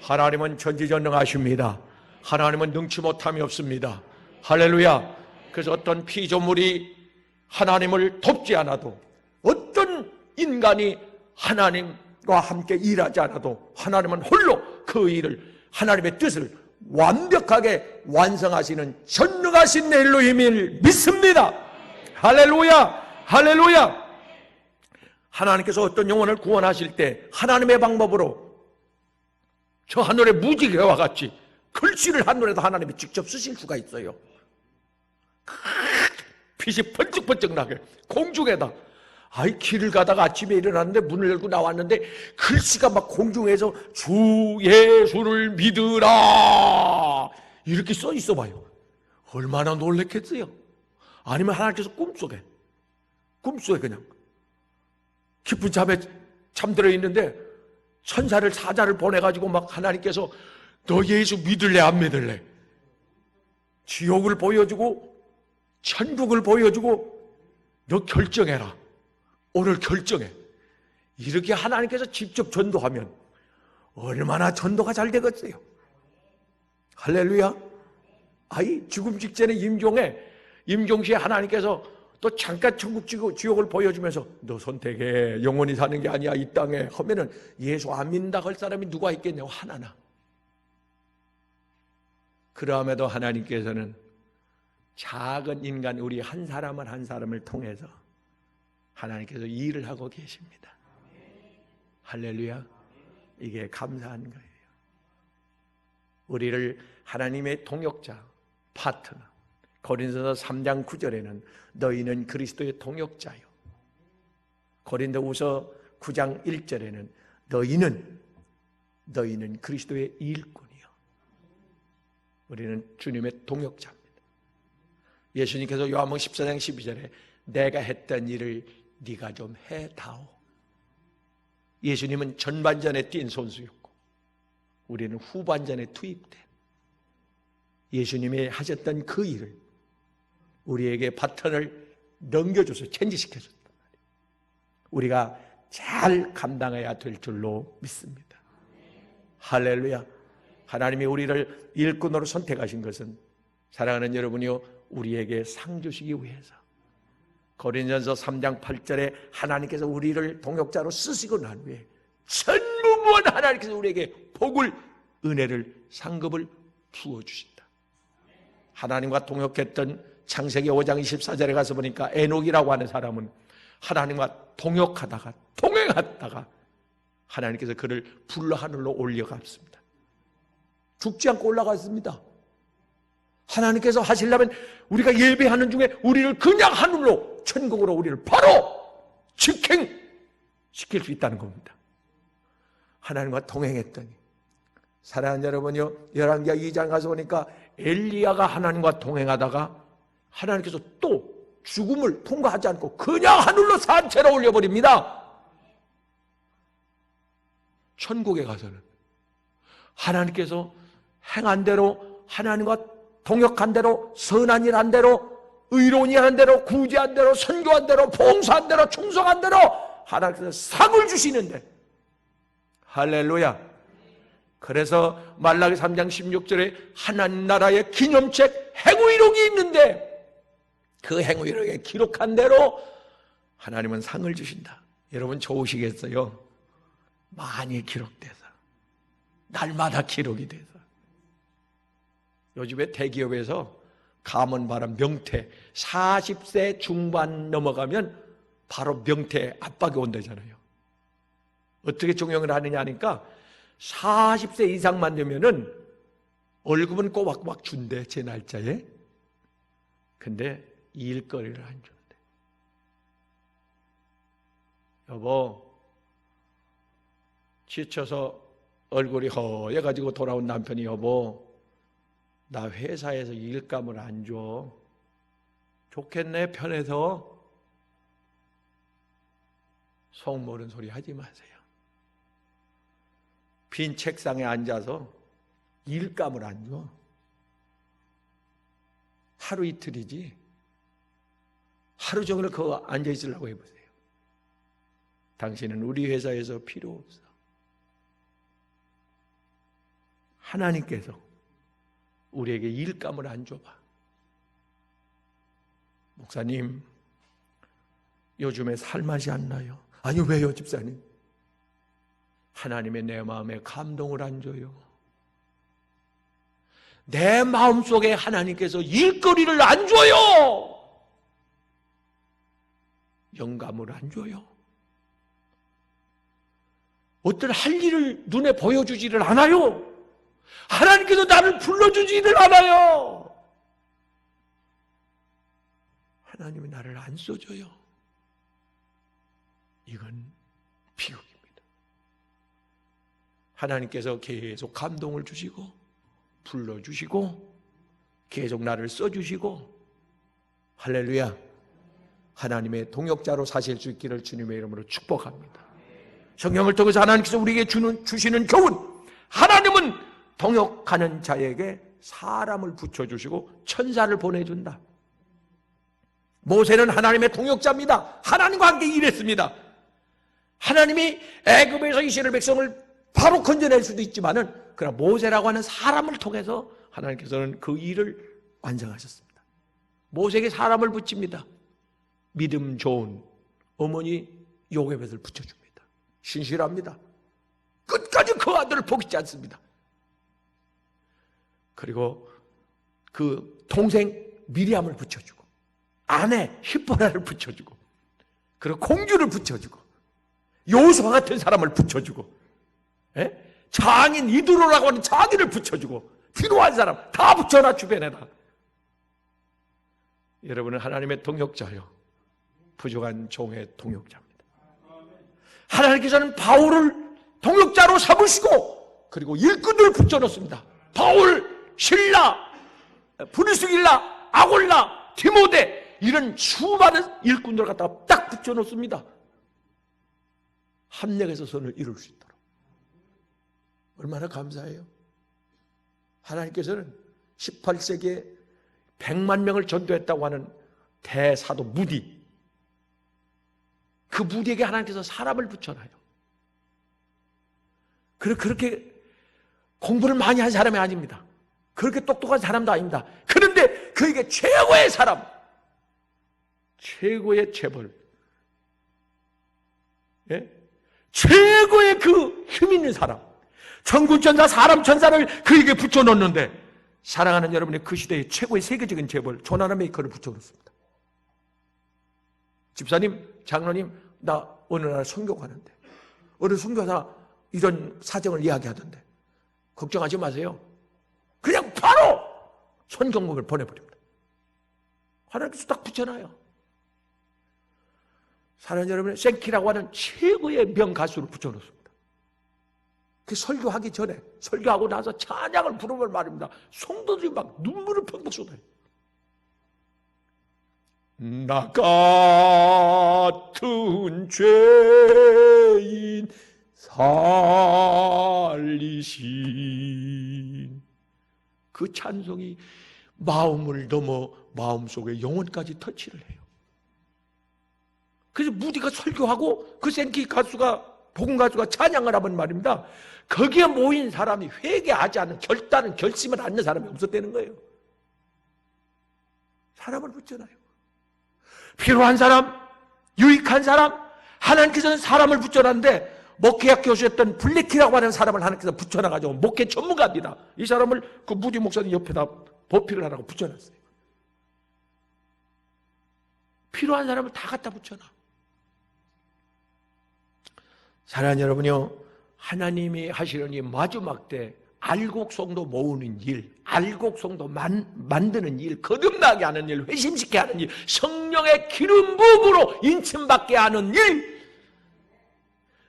하나님은 전지전능하십니다. 하나님은 능치 못함이 없습니다. 할렐루야. 그래서 어떤 피조물이 하나님을 돕지 않아도, 어떤 인간이 하나님과 함께 일하지 않아도 하나님은 홀로 그 일을, 하나님의 뜻을 완벽하게 완성하시는 전능하신 엘로힘을 믿습니다. 할렐루야. 할렐루야. 하나님께서 어떤 영혼을 구원하실 때 하나님의 방법으로 저 하늘의 무지개와 같이 글씨를 하늘에다 하나님이 직접 쓰실 수가 있어요. 빛이 번쩍번쩍 나게 공중에다. 아이, 길을 가다가 아침에 일어났는데 문을 열고 나왔는데 글씨가 막 공중에서 주 예수를 믿으라 이렇게 써 있어 봐요. 얼마나 놀랬겠어요. 아니면 하나님께서 꿈속에 그냥 깊은 잠에 잠들어 있는데 천사를, 사자를 보내가지고 막 하나님께서 너 예수 믿을래 안 믿을래? 지옥을 보여주고 천국을 보여주고 너 결정해라. 오늘 결정해. 이렇게 하나님께서 직접 전도하면 얼마나 전도가 잘 되겠어요. 할렐루야. 아이, 죽음 직전에 임종시에 하나님께서 또 잠깐 천국 지옥을 보여주면서 너 선택해. 영원히 사는 게 아니야 이 땅에 하면은 예수 안 믿는다 할 사람이 누가 있겠냐고. 하나나. 그럼에도 하나님께서는 작은 인간 우리 한 사람을 통해서 하나님께서 일을 하고 계십니다. 할렐루야. 이게 감사한 거예요. 우리를 하나님의 동역자, 파트너. 고린도서 3장 9절에는 너희는 그리스도의 동역자요. 고린도후서 9장 1절에는 너희는 그리스도의 일꾼이요. 우리는 주님의 동역자입니다. 예수님께서 요한복음 14장 12절에 내가 했던 일을 네가 좀 해다오. 예수님은 전반전에 뛴 선수였고 우리는 후반전에 투입된, 예수님이 하셨던 그 일을 우리에게 바톤을 넘겨줘서 체인지시켜줬단 말이에요. 우리가 잘 감당해야 될 줄로 믿습니다. 할렐루야. 하나님이 우리를 일꾼으로 선택하신 것은 사랑하는 여러분이요, 우리에게 상 주시기 위해서. 고린도전서 3장 8절에 하나님께서 우리를 동역자로 쓰시고 난 후에 전무후무한 하나님께서 우리에게 복을, 은혜를, 상급을 부어주신다. 하나님과 동역했던 창세기 5장 24절에 가서 보니까 에녹이라고 하는 사람은 하나님과 동역하다가 동행하다가 하나님께서 그를 불러 하늘로 올려갔습니다. 죽지 않고 올라갔습니다. 하나님께서 하시려면 우리가 예배하는 중에 우리를 그냥 하늘로, 천국으로 우리를 바로 직행시킬 수 있다는 겁니다. 하나님과 동행했더니, 사랑하는 여러분요, 열왕기하 2장 가서 보니까 엘리야가 하나님과 동행하다가 하나님께서 또 죽음을 통과하지 않고 그냥 하늘로 산채로 올려버립니다. 천국에 가서는 하나님께서 행한 대로, 하나님과 동역한 대로, 선한 일 한 대로, 의로운 일 한 대로, 구제한 대로, 선교한 대로, 봉사한 대로, 충성한 대로 하나님께서 상을 주시는데, 할렐루야. 그래서 말라기 3장 16절에 하나님 나라의 기념책 행위록이 있는데 그 행위록에 기록한 대로 하나님은 상을 주신다. 여러분 좋으시겠어요? 많이 기록돼서, 날마다 기록이 돼서. 요즘에 대기업에서 감원바람, 명퇴, 40세 중반 넘어가면 바로 명퇴 압박이 온다잖아요. 어떻게 종용을 하느냐 하니까 40세 이상만 되면은 월급은 꼬박꼬박 준대, 제 날짜에. 근데 일거리를 안 준대. 여보, 지쳐서 얼굴이 허해가지고 돌아온 남편이 여보, 나 회사에서 일감을 안 줘. 좋겠네, 편해서. 속 모르는 소리 하지 마세요. 빈 책상에 앉아서 일감을 안 줘. 하루 이틀이지. 하루 종일 그거 앉아 있으려고 해보세요. 당신은 우리 회사에서 필요 없어. 하나님께서 우리에게 일감을 안 줘봐. 목사님, 요즘에 살맛이 안 나요. 아니, 왜요, 집사님? 하나님의 내 마음에 감동을 안 줘요. 내 마음속에 하나님께서 일거리를 안 줘요. 영감을 안 줘요. 어떤 할 일을 눈에 보여주지를 않아요. 하나님께서 나를 불러주지를 않아요. 하나님이 나를 안 써줘요. 이건 비극입니다. 하나님께서 계속 감동을 주시고 불러주시고 계속 나를 써주시고, 할렐루야, 하나님의 동역자로 사실 수 있기를 주님의 이름으로 축복합니다. 성경을 통해서 하나님께서 우리에게 주시는 교훈, 하나님은 동역하는 자에게 사람을 붙여주시고 천사를 보내준다. 모세는 하나님의 동역자입니다. 하나님과 함께 일했습니다. 하나님이 애굽에서 이스라엘 백성을 바로 건져낼 수도 있지만은, 그러나 모세라고 하는 사람을 통해서 하나님께서는 그 일을 완성하셨습니다. 모세에게 사람을 붙입니다. 믿음 좋은 어머니 요게벳을 붙여줍니다. 신실합니다. 끝까지 그 아들을 포기하지 않습니다. 그리고 그 동생 미리암을 붙여주고, 아내 십보라를 붙여주고, 그리고 공주를 붙여주고, 요수아 같은 사람을 붙여주고, 장인 이드로라고 하는 장인을 붙여주고, 필요한 사람 다 붙여놔, 주변에다. 여러분은 하나님의 동역자요, 부족한 종의 동역자입니다. 하나님께서는 바울을 동역자로 삼으시고, 그리고 일꾼들을 붙여놓습니다. 바울, 실라, 브리스길라, 아골라, 디모데, 이런 수많은 일꾼들을 갖다가 딱 붙여놓습니다. 합력해서 선을 이룰 수 있도록. 얼마나 감사해요. 하나님께서는 18세기에 100만 명을 전도했다고 하는 대사도 무디, 그 무디에게 하나님께서 사람을 붙여놔요. 그렇게 공부를 많이 한 사람이 아닙니다. 그렇게 똑똑한 사람도 아닙니다. 그런데 그에게 최고의 사람, 최고의 재벌, 최고의 그 힘 있는 사람, 천군천사, 사람천사를 그에게 붙여놓는데, 사랑하는 여러분이 그 시대의 최고의 세계적인 재벌 조나나 메이커를 붙여놓습니다. 집사님, 장로님, 나 어느 날 선교 가는데 어느 선교사 이런 사정을 이야기하던데, 걱정하지 마세요. 그냥 바로 선경목을 보내버립니다. 하나님께서 딱 붙여놔요. 사랑하는 여러분, 생키라고 하는 최고의 명가수를 붙여놓습니다. 그 설교하기 전에, 설교하고 나서 찬양을 부르면 말입니다, 성도들이 막 눈물을 펑펑 쏟아요. 나 같은 죄인 살리신 그 찬송이 마음을 넘어 마음속에 영혼까지 터치를 해요. 그래서 무디가 설교하고 그 생키 가수가, 복음 가수가 찬양을 하면 말입니다, 거기에 모인 사람이 회개하지 않는, 결단은 결심을 않는 사람이 없었다는 거예요. 사람을 붙여놔요. 필요한 사람, 유익한 사람, 하나님께서는 사람을 붙여놨는데, 목회학 교수였던 블랙키라고 하는 사람을 하나님께서 붙여놔가지고 목회 전문가입니다. 이 사람을 그 무디 목사님 옆에다 보필을 하라고 붙여놨어요. 필요한 사람을 다 갖다 붙여놔. 사랑하는 여러분요, 하나님이 하시는 이 마지막 때 알곡성도 모으는 일, 알곡성도 만드는 일, 거듭나게 하는 일, 회심시키게 하는 일, 성령의 기름 부음으로 인침받게 하는 일,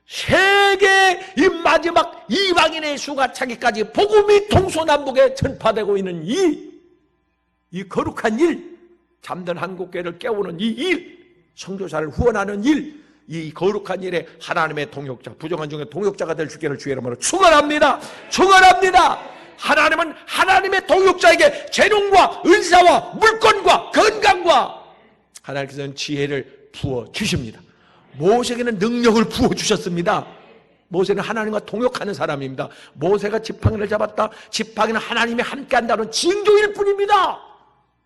세계 이 마지막 이방인의 수가 차기까지 복음이 동서남북에 전파되고 있는 이 거룩한 일, 잠든 한국교회를 깨우는 이 일, 선교사를 후원하는 일, 이 거룩한 일에 하나님의 동역자, 부정한 중에 동역자가 될 수 있기를 주의 이름으로 축원합니다. 축원합니다. 하나님은 하나님의 동역자에게 재능과 은사와 물건과 건강과 하나님께서는 지혜를 부어 주십니다. 모세에게는 능력을 부어 주셨습니다. 모세는 하나님과 동역하는 사람입니다. 모세가 지팡이를 잡았다. 지팡이는 하나님이 함께한다는 징조일 뿐입니다.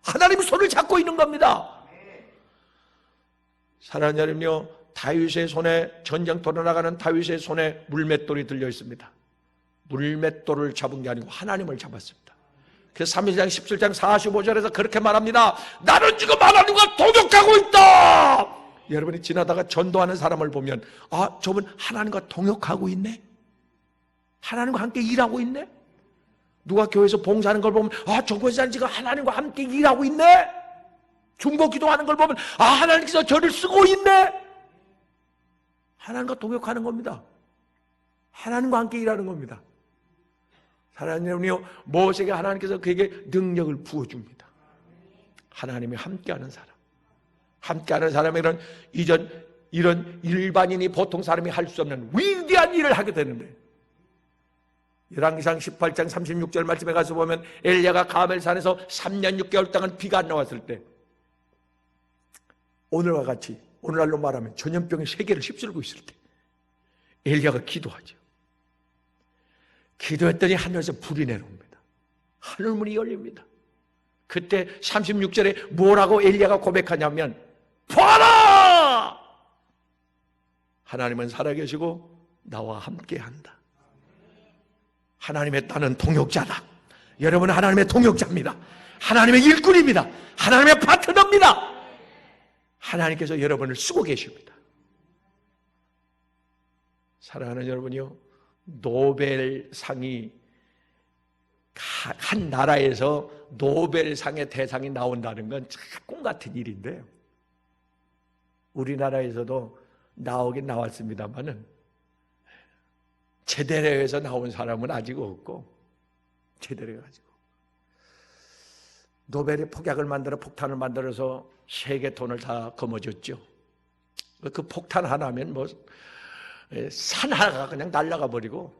하나님이 손을 잡고 있는 겁니다. 사랑하는 여러분요, 다윗의 손에, 전쟁터로 나가는 다윗의 손에 물맷돌이 들려 있습니다. 물맷돌을 잡은 게 아니고 하나님을 잡았습니다. 그래서 3장 17장 45절에서 그렇게 말합니다. 나는 지금 하나님과 동역하고 있다. 여러분이 지나다가 전도하는 사람을 보면, 아, 저분 하나님과 동역하고 있네? 하나님과 함께 일하고 있네? 누가 교회에서 봉사하는 걸 보면, 아, 저 권사님 지금 하나님과 함께 일하고 있네? 중보 기도하는 걸 보면, 아, 하나님께서 저를 쓰고 있네? 하나님과 동역하는 겁니다. 하나님과 함께 일하는 겁니다. 사랑하는 여러분이요, 모세에게 하나님께서 그에게 능력을 부어줍니다. 하나님이 함께하는 사람, 함께하는 사람에게는 이런 일반인이 보통 사람이 할 수 없는 위대한 일을 하게 되는데, 열왕기상 18장 36절 말씀에 가서 보면 엘리야가 가멜산에서 3년 6개월 동안 비가 안 나왔을 때, 오늘과 같이 오늘날로 말하면 전염병이 세계를 휩쓸고 있을 때 엘리야가 기도하죠. 기도했더니 하늘에서 불이 내려옵니다. 하늘문이 열립니다. 그때 36절에 뭐라고 엘리야가 고백하냐면, 봐라! 하나님은 살아계시고 나와 함께한다. 하나님의 딸은 동역자다. 여러분은 하나님의 동역자입니다. 하나님의 일꾼입니다. 하나님의 파트너입니다. 하나님께서 여러분을 쓰고 계십니다. 사랑하는 여러분이요, 노벨상이 한 나라에서 노벨상의 대상이 나온다는 건 참 꿈 같은 일인데요. 우리나라에서도 나오긴 나왔습니다만은 제대로해서 나온 사람은 아직 없고, 제대로 해가지고 노벨이 폭약을 만들어 폭탄을 만들어서 세계 돈을 다 거머쥐었죠. 그 폭탄 하나면 뭐 산 하나가 그냥 날아가 버리고,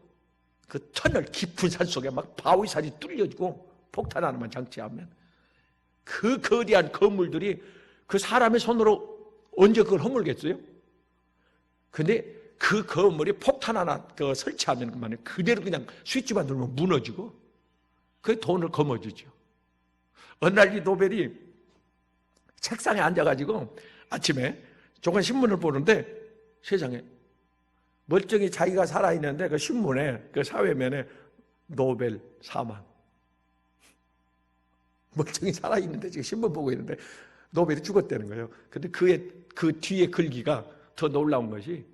그 터널 깊은 산 속에 막 바위산이 뚫려지고, 폭탄 하나만 장치하면 그 거대한 건물들이 그 사람의 손으로 언제 그걸 허물겠어요? 근데 그 건물이 폭탄 하나 설치하면 그만해 그대로 그냥 스위치만 누르면 무너지고, 그 돈을 거머쥐죠. 어느 날 이 노벨이 책상에 앉아가지고 아침에 조금 신문을 보는데, 세상에 멀쩡히 자기가 살아있는데 그 신문에, 그 사회면에 노벨 사망. 멀쩡히 살아있는데 지금 신문 보고 있는데 노벨이 죽었다는 거예요. 근데 그 뒤에 글기가 더 놀라운 것이,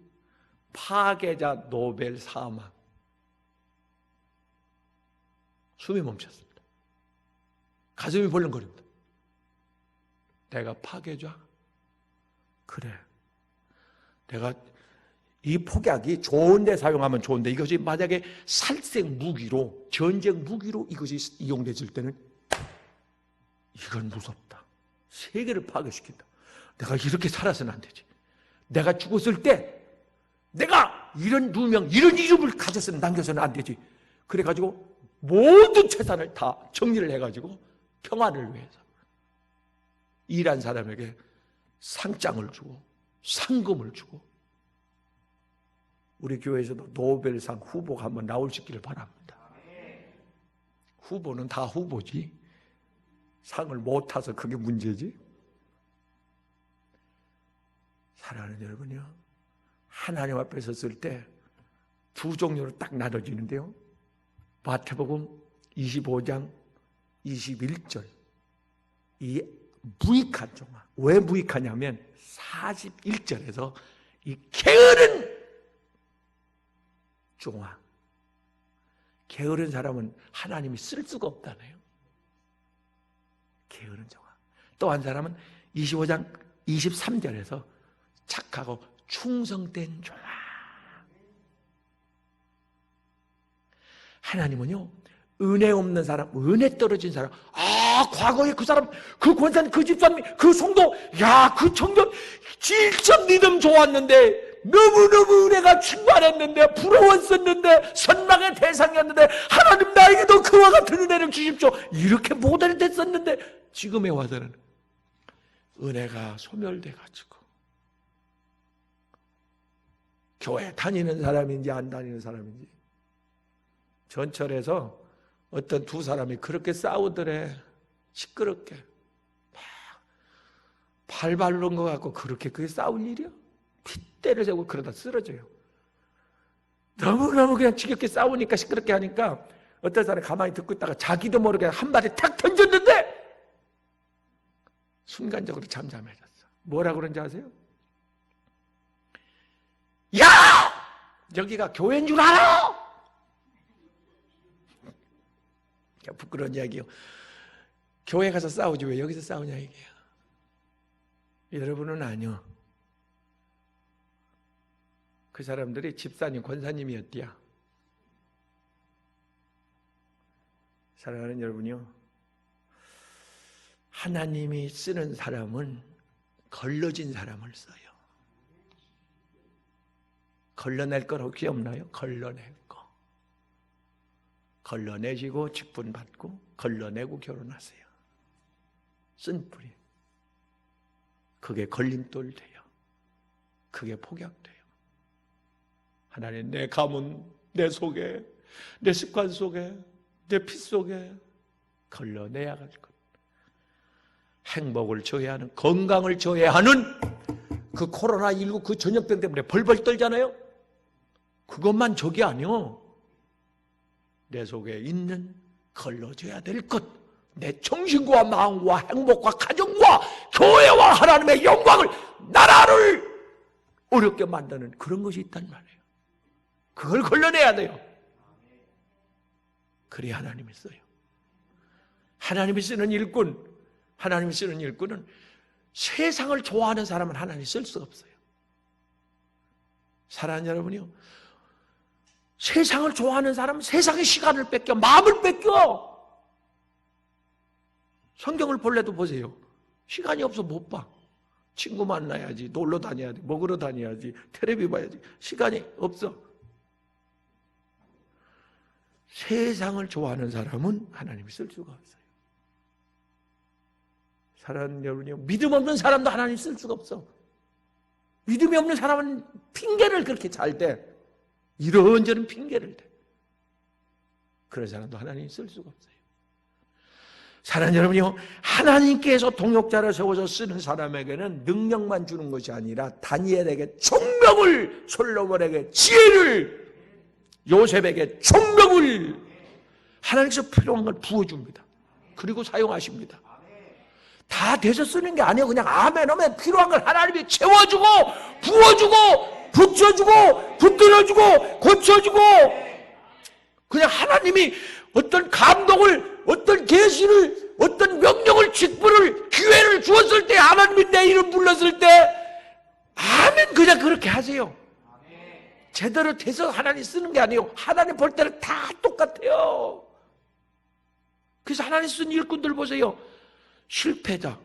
파괴자 노벨 사망. 숨이 멈췄습니다. 가슴이 벌렁거립니다. 내가 파괴자? 그래. 내가 이 폭약이 좋은데 사용하면 좋은데, 이것이 만약에 살생 무기로, 전쟁 무기로 이것이 이용됐을 때는 이건 무섭다. 세계를 파괴시킨다. 내가 이렇게 살아서는 안 되지. 내가 죽었을 때 내가 이런 누명, 이런 이름을 가져서는 남겨서는 안 되지. 그래가지고 모든 재산을 다 정리를 해가지고 평화를 위해서 일한 사람에게 상장을 주고 상금을 주고, 우리 교회에서도 노벨상 후보가 한번 나올 수 있기를 바랍니다. 후보는 다 후보지, 상을 못 타서 그게 문제지. 사랑하는 여러분이요, 하나님 앞에 섰을 때 두 종류로 딱 나눠지는데요, 마태복음 25장 21절, 이 무익한 종아. 왜 무익하냐면 41절에서 이 게으른 종아, 게으른 사람은 하나님이 쓸 수가 없다네요. 게으른 종아. 또 한 사람은 25장 23절에서 착하고 충성된 종아. 하나님은요, 은혜 없는 사람, 은혜 떨어진 사람, 과거에 그 사람, 그 권사님, 그 집사님, 그 성도, 그 청년 진짜 믿음 좋았는데, 너무너무 은혜가 충만했는데, 부러웠었는데, 선망의 대상이었는데, 하나님 나에게도 그와 같은 은혜를 주십시오. 이렇게 모델이 됐었는데, 지금에 와서는 은혜가 소멸돼가지고 교회 다니는 사람인지 안 다니는 사람인지. 전철에서 어떤 두 사람이 그렇게 싸우더래. 시끄럽게. 막 팔 바른 것 같고 그렇게 그게 싸울 일이야? 핏대를 세고 그러다 쓰러져요. 너무너무 그냥 지겹게 싸우니까 시끄럽게 하니까 어떤 사람이 가만히 듣고 있다가 자기도 모르게 한 발에 탁 던졌는데 순간적으로 잠잠해졌어. 뭐라 그런지 아세요? 야! 여기가 교회인 줄 알아? 부끄러운 이야기요. 교회 가서 싸우지 왜 여기서 싸우냐 이게요. 여러분은 아니요. 그 사람들이 집사님, 권사님이었디야. 사랑하는 여러분이요. 하나님이 쓰는 사람은 걸러진 사람을 써요. 걸러낼 건 혹시 없나요? 걸러낼 거. 걸러내시고 직분 받고 걸러내고 결혼하세요. 쓴뿌리. 그게 걸림돌 돼요. 그게 폭약돼요. 하나님 내 가문, 내 속에, 내 습관 속에, 내 피 속에 걸러내야 할 것. 행복을 저해하는, 건강을 저해하는 그 코로나19 그 전염병 때문에 벌벌 떨잖아요. 그것만 적이 아니요. 내 속에 있는 걸러져야 될 것, 내 정신과 마음과 행복과 가정과 교회와 하나님의 영광을, 나라를 어렵게 만드는 그런 것이 있단 말이에요. 그걸 걸러내야 돼요. 그래야 하나님이 써요. 하나님이 쓰는 일꾼, 하나님이 쓰는 일꾼은 세상을 좋아하는 사람은 하나님이 쓸 수가 없어요. 사랑하는 여러분이요, 세상을 좋아하는 사람은 세상의 시간을 뺏겨, 마음을 뺏겨. 성경을 볼래도 보세요. 시간이 없어 못 봐. 친구 만나야지, 놀러 다녀야지, 먹으러 다녀야지, 텔레비 봐야지. 시간이 없어. 세상을 좋아하는 사람은 하나님이 쓸 수가 없어요. 사랑하는 여러분이요, 믿음 없는 사람도 하나님 쓸 수가 없어. 믿음이 없는 사람은 핑계를 그렇게 잘 대. 이런저런 핑계를 대. 그런 사람도 하나님 쓸 수가 없어요. 사랑하는 여러분이요, 하나님께서 동역자를 세워서 쓰는 사람에게는 능력만 주는 것이 아니라 다니엘에게 총명을, 솔로몬에게 지혜를, 요셉에게 총명을 하나님께서 필요한 걸 부어줍니다. 그리고 사용하십니다. 다 돼서 쓰는 게 아니에요. 그냥 아멘 하면 필요한 걸 하나님이 채워주고 부어주고 붙여주고 붙들어주고 고쳐주고, 그냥 하나님이 어떤 감동을, 어떤 계시를, 어떤 명령을, 직분을, 기회를 주었을 때, 하나님이 내 이름 불렀을 때 아멘 그냥 그렇게 하세요. 제대로 돼서 하나님 쓰는 게 아니에요. 하나님 볼 때는 다 똑같아요. 그래서 하나님 쓴 일꾼들 보세요. 실패자,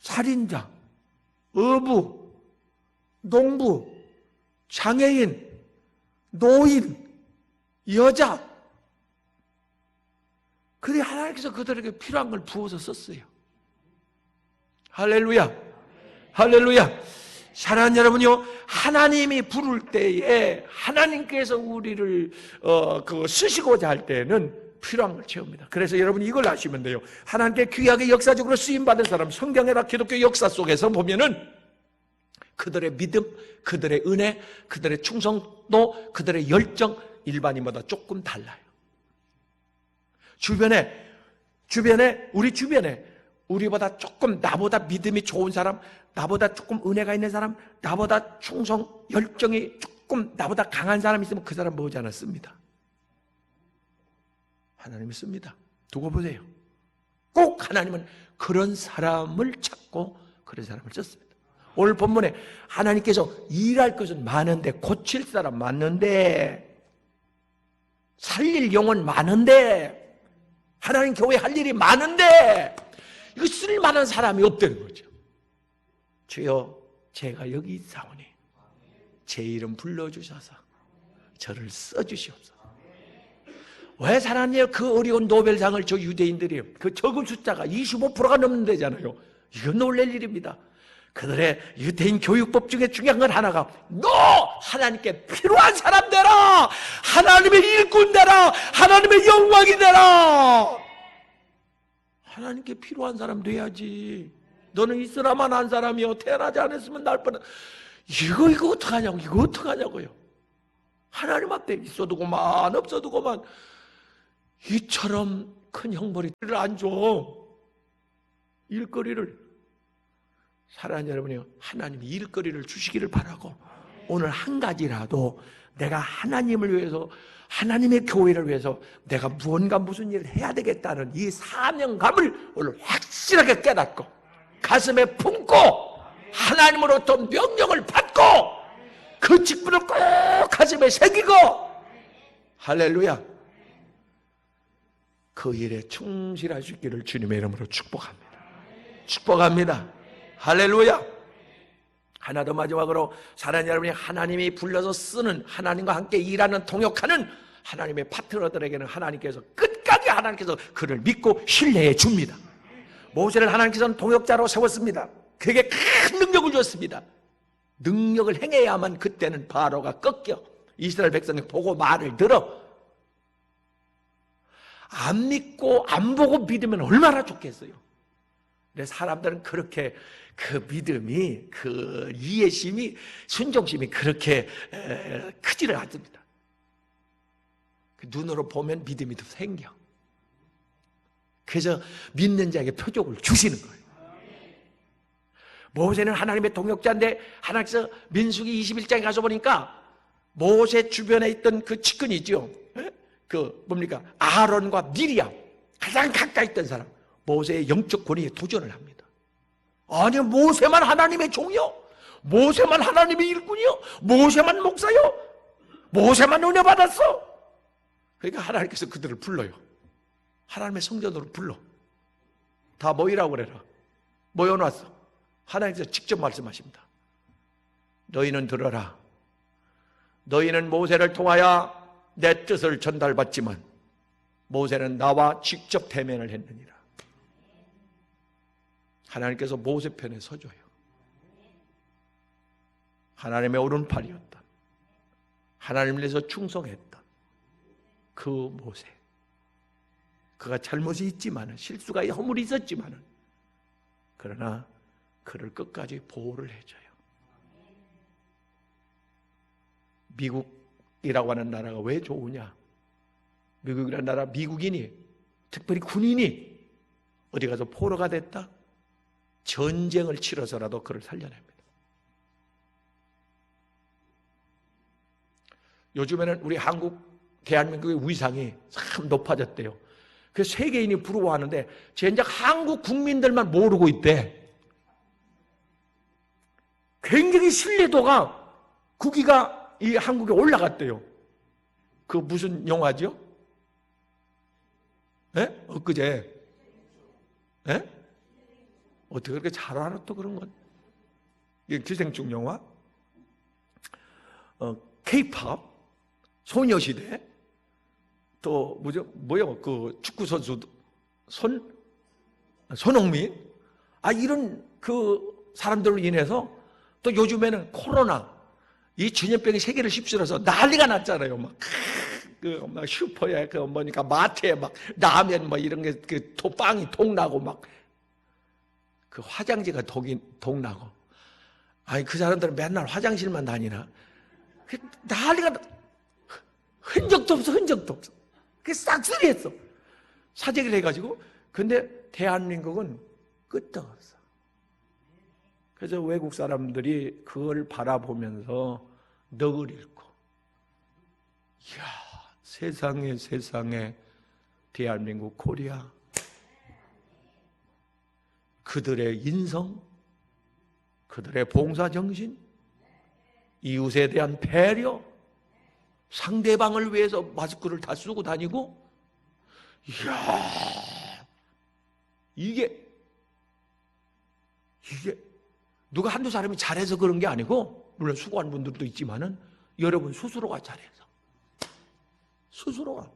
살인자, 어부, 농부, 장애인, 노인, 여자. 그래 하나님께서 그들에게 필요한 걸 부어서 썼어요. 할렐루야, 할렐루야. 사랑하는 여러분요, 하나님이 부를 때에 하나님께서 우리를 쓰시고자 할 때는 필요한 걸 채웁니다. 그래서 여러분이 이걸 아시면 돼요. 하나님께 귀하게 역사적으로 쓰임받은 사람, 성경이나 기독교 역사 속에서 보면은 그들의 믿음, 그들의 은혜, 그들의 충성도, 그들의 열정 일반인보다 조금 달라요. 우리 주변에 우리보다 조금, 나보다 믿음이 좋은 사람, 나보다 조금 은혜가 있는 사람, 나보다 충성, 열정이 조금 나보다 강한 사람이 있으면 그 사람 모으지 않았습니다. 하나님이 씁니다. 두고 보세요. 꼭 하나님은 그런 사람을 찾고 그런 사람을 썼습니다. 오늘 본문에 하나님께서 일할 것은 많은데, 고칠 사람 많은데, 살릴 영혼 많은데, 하나님 교회 할 일이 많은데 이거 쓸 만한 사람이 없다는 거죠. 주여, 제가 여기 있사오니 제 이름 불러주셔서 저를 써주시옵소서. 왜 사랑해요? 그 어려운 노벨상을 저 유대인들이, 그 적은 숫자가 25%가 넘는다잖아요. 이건 놀랄 일입니다. 그들의 유대인 교육법 중에 중요한 건 하나가, 너 하나님께 필요한 사람 되라, 하나님의 일꾼 되라, 하나님의 영광이 되라. 하나님께 필요한 사람 돼야지. 너는 있으라만 한 사람이요, 태어나지 않았으면 날 뻔한. 이거 어떡하냐고, 이거 어떡하냐고요. 하나님 앞에 있어도 고만 없어도 고만. 이처럼 큰 형벌이를 안 줘. 일거리를. 사랑하는 여러분이 하나님이 일거리를 주시기를 바라고, 오늘 한 가지라도 내가 하나님을 위해서, 하나님의 교회를 위해서 내가 무언가 무슨 일을 해야 되겠다는 이 사명감을 오늘 확실하게 깨닫고 가슴에 품고 하나님으로부터 명령을 받고 그 직분을 꼭 가슴에 새기고, 할렐루야, 그 일에 충실할 수 있기를 주님의 이름으로 축복합니다. 축복합니다. 할렐루야. 하나 더 마지막으로, 사랑하는 여러분이 하나님이 불러서 쓰는, 하나님과 함께 일하는, 동역하는 하나님의 파트너들에게는 하나님께서 끝까지 하나님께서 그를 믿고 신뢰해 줍니다. 모세를 하나님께서는 동역자로 세웠습니다. 그에게 큰 능력을 줬습니다. 능력을 행해야만 그때는 바로가 꺾여 이스라엘 백성이 보고 말을 들어. 안 믿고 안 보고 믿으면 얼마나 좋겠어요. 근데 사람들은 그렇게 그 믿음이, 그 이해심이, 순종심이 그렇게 크지를 않습니다. 그 눈으로 보면 믿음이 더 생겨. 그래서 믿는 자에게 표적을 주시는 거예요. 모세는 하나님의 동역자인데, 하나님께서 민수기 21장에 가서 보니까 모세 주변에 있던 그 측근이죠. 그 뭡니까? 아론과 미리암, 가장 가까이 있던 사람, 모세의 영적 권위에 도전을 합니다. 아니, 모세만 하나님의 종이요? 모세만 하나님의 일꾼이요? 모세만 목사요? 모세만 은혜 받았어? 그러니까 하나님께서 그들을 불러요. 하나님의 성전으로 불러. 다 모이라고 그래라. 모여놨어. 하나님께서 직접 말씀하십니다. 너희는 들어라. 너희는 모세를 통하여 내 뜻을 전달받지만 모세는 나와 직접 대면을 했느니라. 하나님께서 모세 편에 서줘요. 하나님의 오른팔이었다. 하나님을 위해서 충성했다. 그 모세. 그가 잘못이 있지만은, 실수가 허물이 있었지만은, 그러나 그를 끝까지 보호를 해줘요. 미국이라고 하는 나라가 왜 좋으냐? 미국이라는 나라, 미국인이, 특별히 군인이 어디 가서 포로가 됐다? 전쟁을 치러서라도 그를 살려냅니다. 요즘에는 우리 한국, 대한민국의 위상이 참 높아졌대요. 그래서 세계인이 부러워하는데, 젠장 한국 국민들만 모르고 있대. 굉장히 신뢰도가, 국위가 이 한국에 올라갔대요. 그 무슨 영화죠? 예? 엊그제. 예? 어떻게 그렇게 잘 알아 또 그런 건? 이게 기생충 영화? K-팝, 소녀시대, 또 뭐요? 그 축구 선수 손흥민, 이런 그 사람들로 인해서 또 요즘에는 코로나, 이 전염병이 세계를 휩쓸어서 난리가 났잖아요. 막 슈퍼에 뭐니까 마트에 막 라면 이런 게 그 빵이 독나고 막 그 화장지가 독나고. 그 사람들은 맨날 화장실만 다니나? 난리가 흔적도 없어. 그게 싹쓸이했어. 사재기를 해가지고. 근데 대한민국은 끄떡없어. 그래서 외국 사람들이 그걸 바라보면서 넋을 잃고, 이야, 세상에 대한민국, 코리아, 그들의 인성, 그들의 봉사정신, 이웃에 대한 배려, 상대방을 위해서 마스크를 다 쓰고 다니고, 이야, 이게 누가 한두 사람이 잘해서 그런 게 아니고, 물론 수고한 분들도 있지만은 여러분 스스로가 잘해서, 스스로가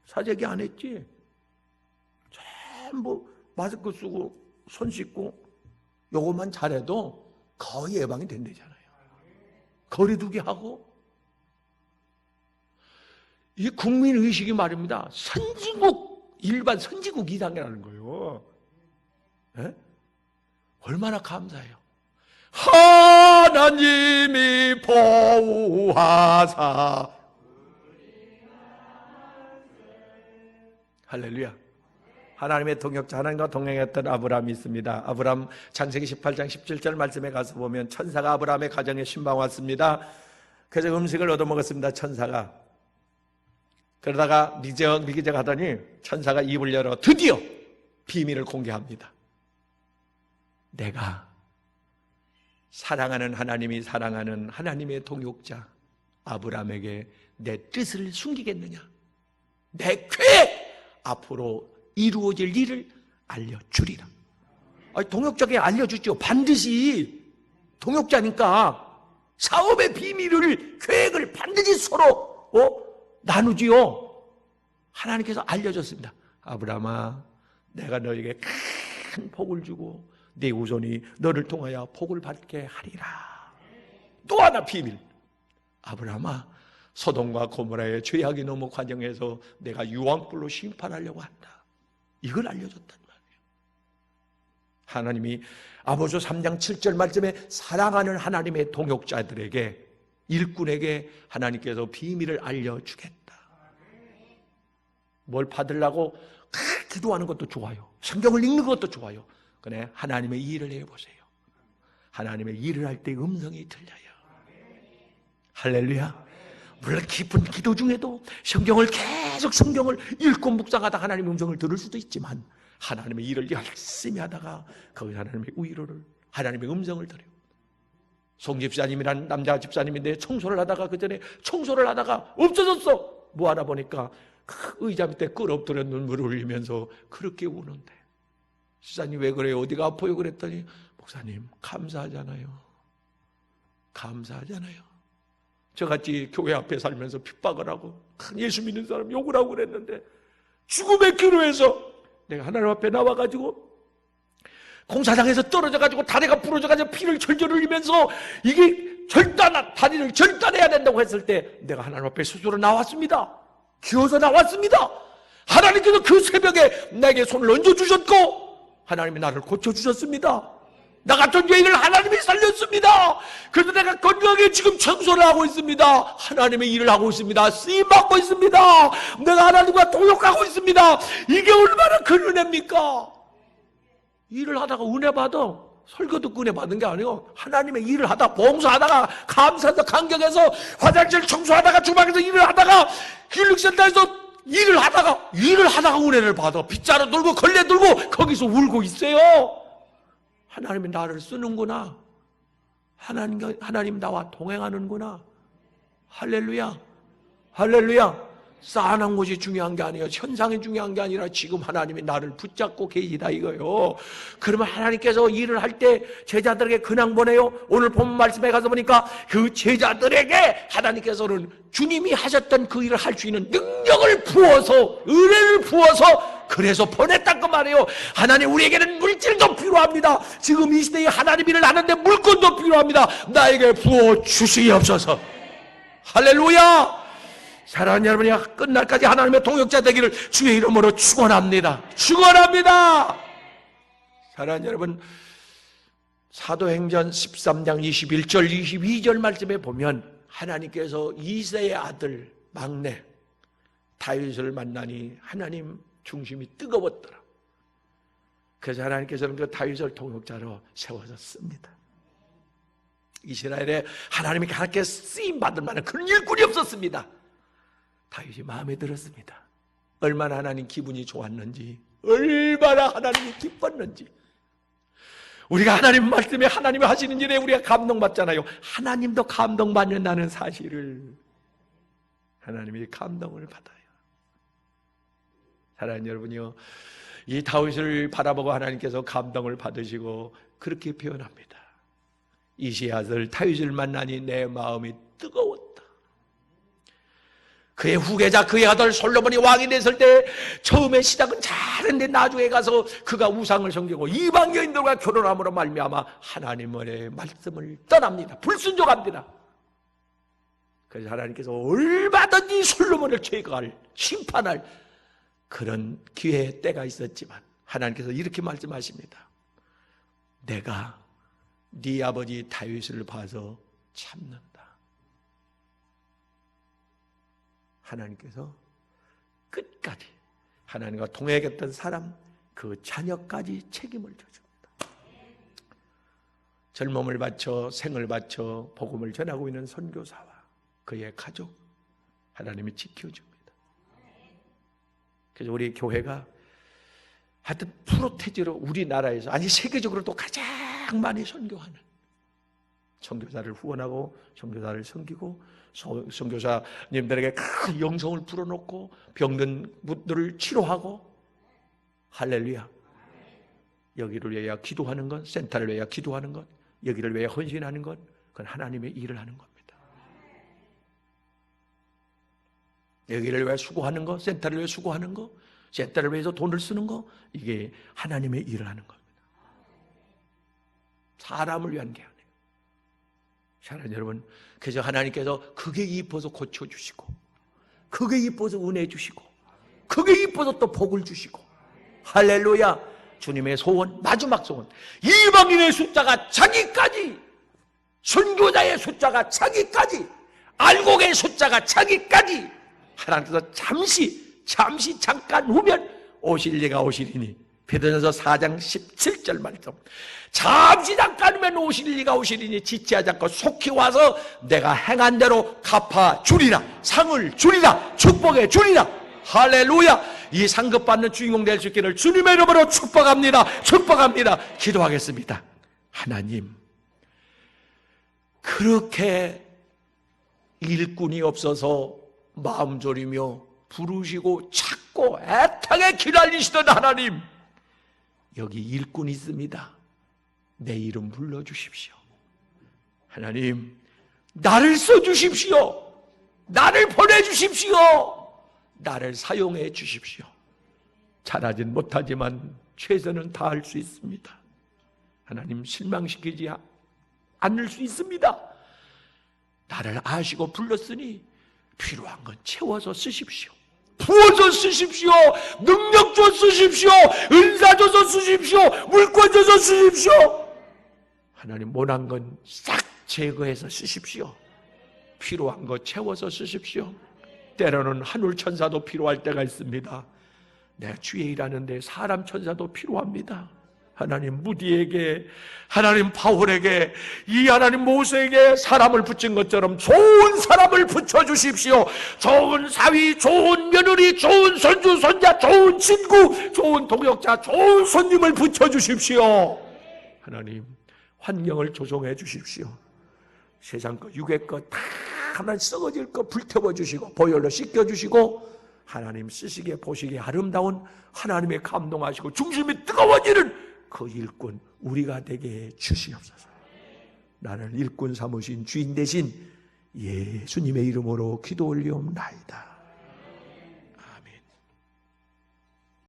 사재기 안 했지. 전부 마스크 쓰고 손 씻고 요것만 잘해도 거의 예방이 된대잖아요. 거리두기 하고. 이 국민의식이 말입니다. 선진국, 일반 선진국 이상이라는 거예요. 네? 얼마나 감사해요. 하나님이 보호하사. 할렐루야. 하나님의 동역자, 하나님과 동행했던 아브라함이 있습니다. 아브라함 창세기 18장 17절 말씀에 가서 보면 천사가 아브라함의 가정에 신방 왔습니다. 그래서 음식을 얻어먹었습니다. 천사가. 그러다가 미기적 하더니 천사가 입을 열어 드디어 비밀을 공개합니다. 내가 사랑하는 하나님이 사랑하는 하나님의 동역자 아브라함에게 내 뜻을 숨기겠느냐? 내 계획 앞으로 이루어질 일을 알려주리라. 동역자에게 알려주죠. 반드시 동역자니까 사업의 비밀을, 계획을 반드시 서로 나누지요. 하나님께서 알려줬습니다. 아브라함아, 내가 너에게 큰 복을 주고 네 후손이 너를 통하여 복을 받게 하리라. 또 하나 비밀. 아브라함아, 소돔과 고모라의 죄악이 너무 과정에서 내가 유황불로 심판하려고 한다. 이걸 알려줬단 말이에요. 하나님이 아모스 3장 7절 말씀에 사랑하는 하나님의 동역자들에게, 일꾼에게 하나님께서 비밀을 알려주겠다. 뭘 받으려고 기도하는 것도 좋아요. 성경을 읽는 것도 좋아요. 그래, 하나님의 일을 해보세요. 하나님의 일을 할 때 음성이 들려요. 할렐루야. 물론 깊은 기도 중에도 성경을 읽고 묵상하다 하나님의 음성을 들을 수도 있지만, 하나님의 일을 열심히 하다가 거기 하나님의 위로를, 하나님의 음성을 들어요. 송 집사님이라는 남자 집사님인데 청소를 하다가, 그 전에 청소를 하다가 없어졌어. 뭐 하나 보니까 의자 밑에 끌어엎드려 눈물을 흘리면서 그렇게 우는데, 집사님 왜 그래요? 어디가 아파요? 그랬더니, 목사님 감사하잖아요. 감사하잖아요. 저같이 교회 앞에 살면서 핍박을 하고 예수 믿는 사람 욕을 하고 그랬는데, 죽음의 기로에서 내가 하나님 앞에 나와가지고 공사장에서 떨어져가지고 다리가 부러져가지고 피를 절절 흘리면서 이게 다리를 절단해야 된다고 했을 때 내가 하나님 앞에 스스로 나왔습니다. 기어서 나왔습니다. 하나님께서 그 새벽에 내게 손을 얹어주셨고 하나님이 나를 고쳐주셨습니다. 나 같은 죄인을 하나님이 살렸습니다. 그래서 내가 건강하게 지금 청소를 하고 있습니다. 하나님의 일을 하고 있습니다. 쓰임받고 있습니다. 내가 하나님과 동역하고 있습니다. 이게 얼마나 큰 은혜입니까? 일을 하다가 은혜 받아. 설교 듣고 은혜 받는 게 아니고, 하나님의 일을 하다, 봉사하다가, 감사해서, 감격해서, 화장실 청소하다가, 주방에서 일을 하다가, 힐링센터에서 일을 하다가 은혜를 받아. 빗자루 들고 걸레 들고 거기서 울고 있어요. 하나님이 나를 쓰는구나. 하나님 나와 동행하는구나. 할렐루야. 할렐루야. 쌓아놓은 것이 중요한 게 아니에요. 현상이 중요한 게 아니라 지금 하나님이 나를 붙잡고 계시다 이거요. 그러면 하나님께서 일을 할 때 제자들에게 그냥 보내요? 오늘 본 말씀에 가서 보니까 그 제자들에게 하나님께서는 주님이 하셨던 그 일을 할 수 있는 능력을 부어서, 은혜를 부어서 그래서 보냈단 그 말이에요. 하나님, 우리에게는 물질도 필요합니다. 지금 이 시대에 하나님 일을 하는데 물건도 필요합니다. 나에게 부어 주시옵소서. 할렐루야. 사랑하는 여러분이 끝날까지 하나님의 동역자 되기를 주의 이름으로 축원합니다. 축원합니다. 사랑하는 여러분, 사도행전 13장 21절 22절 말씀에 보면 하나님께서 이새의 아들 막내 다윗을 만나니 하나님 중심이 뜨거웠더라. 그래서 하나님께서는 그 다윗을 동역자로 세워졌습니다. 이스라엘에 하나님이 그렇게 쓰임받을 만한 그런 일꾼이 없었습니다. 다윗이 마음에 들었습니다. 얼마나 하나님 기분이 좋았는지, 얼마나 하나님이 기뻤는지. 우리가 하나님 말씀에 하나님이 하시는 일에 우리가 감동받잖아요. 하나님도 감동받는다는 사실을, 하나님이 감동을 받아요. 사랑하는 여러분이요, 이 다윗을 바라보고 하나님께서 감동을 받으시고 그렇게 표현합니다. 이새의 아들 다윗을 만나니 내 마음이 뜨거웠다. 그의 후계자, 그의 아들 솔로몬이 왕이 됐을 때 처음에 시작은 잘했는데 나중에 가서 그가 우상을 섬기고 이방 여인들과 결혼함으로 말미암아 하나님의 말씀을 떠납니다. 불순종합니다. 그래서 하나님께서 얼마든지 솔로몬을 제거할, 심판할 그런 기회의 때가 있었지만 하나님께서 이렇게 말씀하십니다. 내가 네 아버지 다윗을 봐서 참는다. 하나님께서 끝까지 하나님과 동행했던 사람, 그 자녀까지 책임을 져줍니다. 젊음을 바쳐 생을 바쳐 복음을 전하고 있는 선교사와 그의 가족, 하나님이 지켜줍니다. 그래서 우리 교회가 하여튼 프로테지로 우리나라에서, 아니 세계적으로도 가장 많이 선교하는, 선교사를 후원하고 선교사를 섬기고 선교사님들에게 큰 영성을 불어넣고 병든 분들을 치료하고, 할렐루야. 여기를 위하여 기도하는 것, 센터를 위하여 기도하는 것, 여기를 위하여 헌신하는 것, 그건 하나님의 일을 하는 겁니다. 여기를 위해 수고하는 거, 센터를 위해 수고하는 거, 센터를 위해서 돈을 쓰는 거, 이게 하나님의 일을 하는 겁니다. 사람을 위한 게 아니에요. 사랑하는 여러분, 그래서 하나님께서 그게 이뻐서 고쳐주시고, 그게 이뻐서 은혜 주시고, 그게 이뻐서 또 복을 주시고, 할렐루야. 주님의 소원, 마지막 소원, 이방인의 숫자가 자기까지, 선교자의 숫자가 자기까지, 알곡의 숫자가 자기까지, 하나님께서 잠깐 후면 오실 리가 오시리니, 베드로전서 4장 17절 말씀. 잠시 잠깐 후면 오실 리가 오시리니 지체하지 않고 속히 와서 내가 행한 대로 갚아 주리라, 상을 주리라, 축복해 주리라. 할렐루야. 이 상급 받는 주인공 될 수 있기를 주님의 이름으로 축복합니다. 축복합니다. 기도하겠습니다. 하나님, 그렇게 일꾼이 없어서 마음 졸이며 부르시고 찾고 애타게 기다리시던 하나님, 여기 일꾼이 있습니다. 내 이름 불러주십시오. 하나님, 나를 써주십시오. 나를 보내주십시오. 나를 사용해 주십시오. 잘하진 못하지만 최선은 다할 수 있습니다. 하나님, 실망시키지 않을 수 있습니다. 나를 아시고 불렀으니 필요한 건 채워서 쓰십시오. 부어서 쓰십시오. 능력 줘 쓰십시오. 은사 줘서 쓰십시오. 물권 줘서 쓰십시오. 하나님, 못한 건 싹 제거해서 쓰십시오. 필요한 거 채워서 쓰십시오. 때로는 하늘 천사도 필요할 때가 있습니다. 내가 주의 일하는데 사람 천사도 필요합니다. 하나님, 무디에게, 하나님 바울에게, 이 하나님 모세에게 사람을 붙인 것처럼 좋은 사람을 붙여주십시오. 좋은 사위, 좋은 며느리, 좋은 손주, 손자, 좋은 친구, 좋은 동역자, 좋은 손님을 붙여주십시오. 하나님, 환경을 조성해 주십시오. 세상 것, 육의 것 다 하나님 썩어질 것 불태워 주시고 보혈로 씻겨 주시고, 하나님 쓰시기에 보시기에 아름다운, 하나님의 감동하시고 중심이 뜨거워지는 그 일꾼 우리가 되게 해 주시옵소서. 나를 일꾼 삼으신 주인 대신 예수님의 이름으로 기도 올리옵나이다.